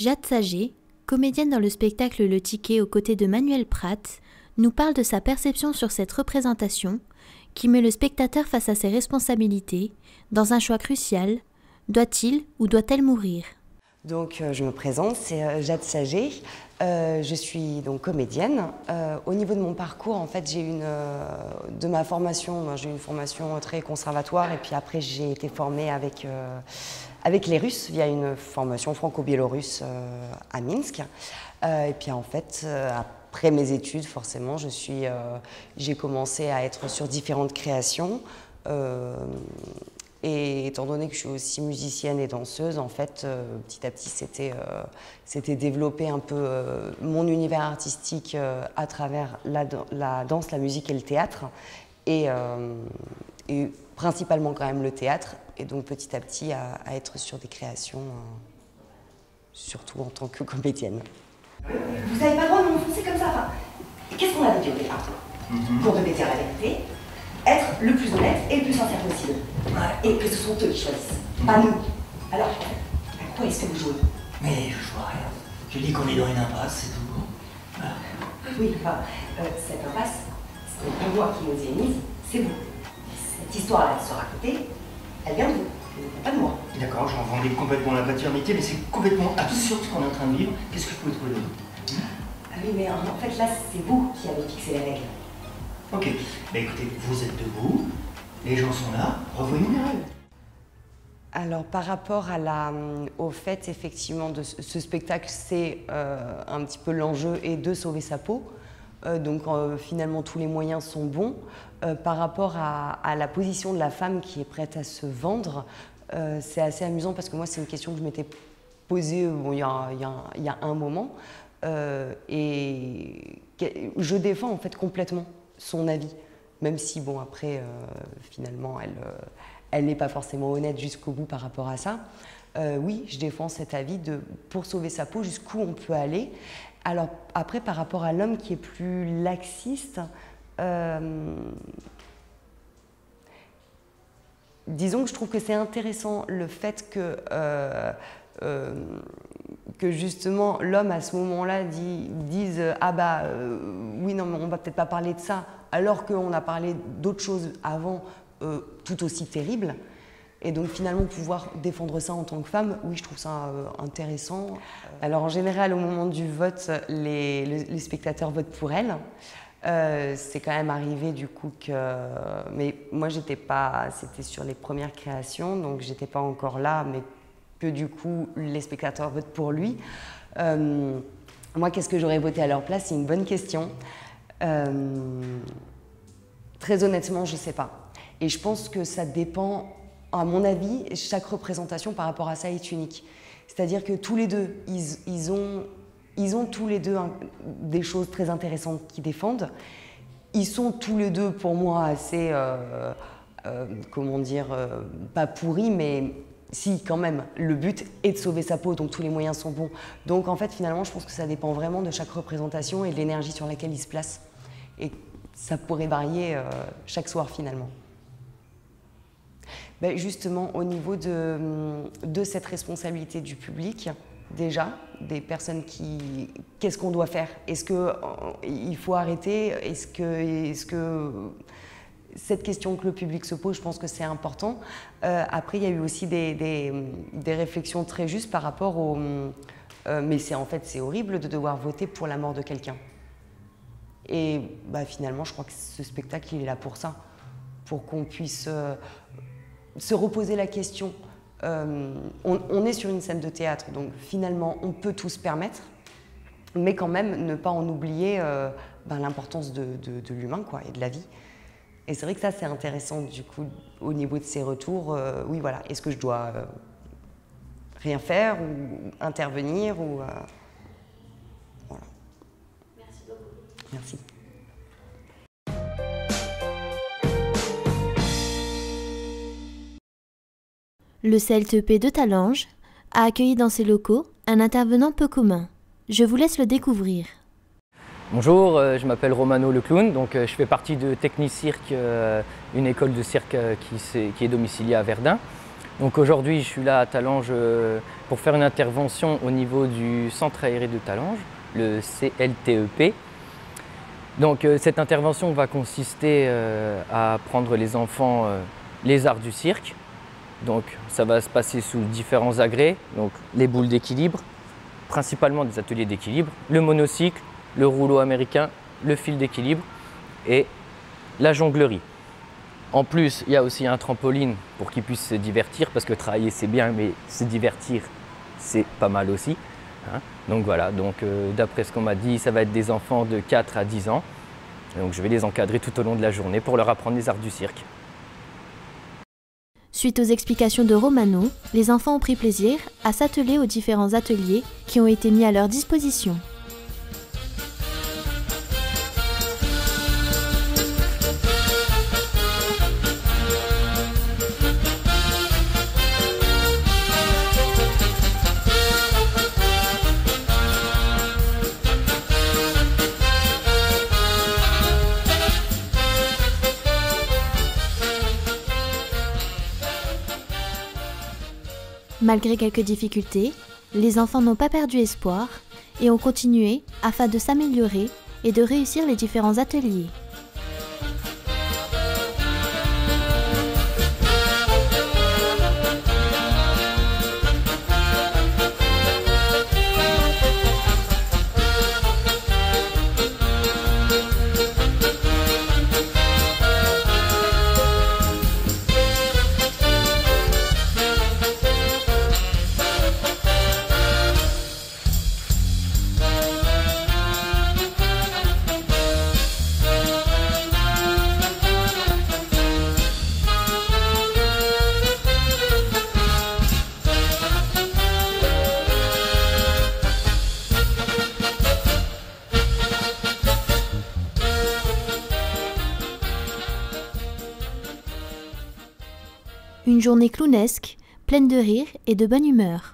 Jade Saget, comédienne dans le spectacle Le Ticket aux côtés de Manuel Pratt, nous parle de sa perception sur cette représentation qui met le spectateur face à ses responsabilités dans un choix crucial. Doit-il ou doit-elle mourir ? Donc, je me présente, c'est Jade Saget. Je suis donc comédienne. Au niveau de mon parcours, en fait, de ma formation, j'ai eu une formation très conservatoire et puis après j'ai été formée avec les Russes via une formation franco-biélorusse à Minsk. Et puis en fait, après mes études, forcément, j'ai commencé à être sur différentes créations. Et étant donné que je suis aussi musicienne et danseuse, en fait, petit à petit, c'était développer un peu mon univers artistique à travers la danse, la musique et le théâtre, et principalement quand même le théâtre, et donc petit à petit à être sur des créations, surtout en tant que comédienne. Vous n'avez pas le droit de m'enfoncer comme ça. Enfin, qu'est-ce qu'on avait dit au départ? Qu'on devait dire la vérité, être le plus honnête et le plus sincère possible. Et que ce sont eux qui choisissent, pas nous. Alors, à quoi est-ce que vous jouez? Mais je joue à rien. Je dis qu'on est dans une impasse, c'est tout. Voilà. Oui, enfin, cette impasse, ce n'est pas moi qui nous ai mise, c'est vous. Cette histoire-là qui sera racontée, elle vient de vous, elle ne vient pas de moi. D'accord, j'en vendais complètement la paternité, mais c'est complètement absurde ce qu'on est en train de vivre. Qu'est-ce que je pouvais trouver d'autre? Ah oui, mais en fait, là, c'est vous qui avez fixé les règles. Ok, bah écoutez, vous êtes debout, les gens sont là, revoyons les règles. Alors par rapport au fait effectivement de ce spectacle, c'est un petit peu l'enjeu est de sauver sa peau. Donc finalement tous les moyens sont bons. Par rapport à la position de la femme qui est prête à se vendre, c'est assez amusant parce que moi c'est une question que je m'étais posée il y a un moment. Et je défends en fait complètement son avis, même si bon après finalement elle n'est pas forcément honnête jusqu'au bout par rapport à ça. Oui, je défends cet avis pour sauver sa peau, jusqu'où on peut aller. Alors après, par rapport à l'homme qui est plus laxiste, disons que je trouve que c'est intéressant le fait que justement l'homme à ce moment-là dise ah bah oui non mais on va peut-être pas parler de ça alors qu'on a parlé d'autres choses avant tout aussi terribles. Et donc finalement pouvoir défendre ça en tant que femme, oui je trouve ça intéressant. Alors en général au moment du vote, les spectateurs votent pour elle. C'est quand même arrivé du coup mais moi j'étais pas, c'était sur les premières créations donc j'étais pas encore là, mais que du coup les spectateurs votent pour lui. Moi qu'est-ce que j'aurais voté à leur place? C'est une bonne question. Très honnêtement je sais pas. Et je pense que ça dépend, à mon avis, chaque représentation par rapport à ça est unique. C'est-à-dire que tous les deux, ils ont tous les deux des choses très intéressantes qu'ils défendent. Ils sont tous les deux, pour moi, assez, comment dire, pas pourris, mais si, quand même, le but est de sauver sa peau, donc tous les moyens sont bons. Donc en fait, finalement, je pense que ça dépend vraiment de chaque représentation et de l'énergie sur laquelle ils se placent. Et ça pourrait varier chaque soir, finalement. Ben justement, au niveau de cette responsabilité du public, déjà, des personnes qu'est-ce qu'on doit faire? Est-ce qu'il faut arrêter? Est-ce que cette question que le public se pose, je pense que c'est important. Après, il y a eu aussi des réflexions très justes par rapport au... mais en fait, c'est horrible de devoir voter pour la mort de quelqu'un. Et bah, finalement, je crois que ce spectacle, il est là pour ça, pour qu'on puisse... se reposer la question. On est sur une scène de théâtre, donc finalement, on peut tout se permettre, mais quand même ne pas en oublier l'importance de l'humain quoi, et de la vie. Et c'est vrai que ça, c'est intéressant, du coup, au niveau de ces retours. Oui, voilà, est-ce que je dois rien faire ou intervenir ou, voilà. Merci beaucoup. Merci. Le CLTEP de Talange a accueilli dans ses locaux un intervenant peu commun. Je vous laisse le découvrir. Bonjour, je m'appelle Romano le clown, donc je fais partie de Technicirque, une école de cirque qui est domiciliée à Verdun. Donc aujourd'hui, je suis là à Talange pour faire une intervention au niveau du centre aéré de Talange, le CLTEP. Donc cette intervention va consister à apprendre les enfants les arts du cirque. Donc ça va se passer sous différents agrès, donc les boules d'équilibre, principalement des ateliers d'équilibre, le monocycle, le rouleau américain, le fil d'équilibre et la jonglerie. En plus, il y a aussi un trampoline pour qu'ils puissent se divertir, parce que travailler c'est bien, mais se divertir c'est pas mal aussi. Hein. Donc voilà, d'après ce qu'on m'a dit, ça va être des enfants de 4 à 10 ans. Donc je vais les encadrer tout au long de la journée pour leur apprendre les arts du cirque. Suite aux explications de Romano, les enfants ont pris plaisir à s'atteler aux différents ateliers qui ont été mis à leur disposition. Malgré quelques difficultés, les enfants n'ont pas perdu espoir et ont continué afin de s'améliorer et de réussir les différents ateliers. Une journée clownesque, pleine de rire et de bonne humeur.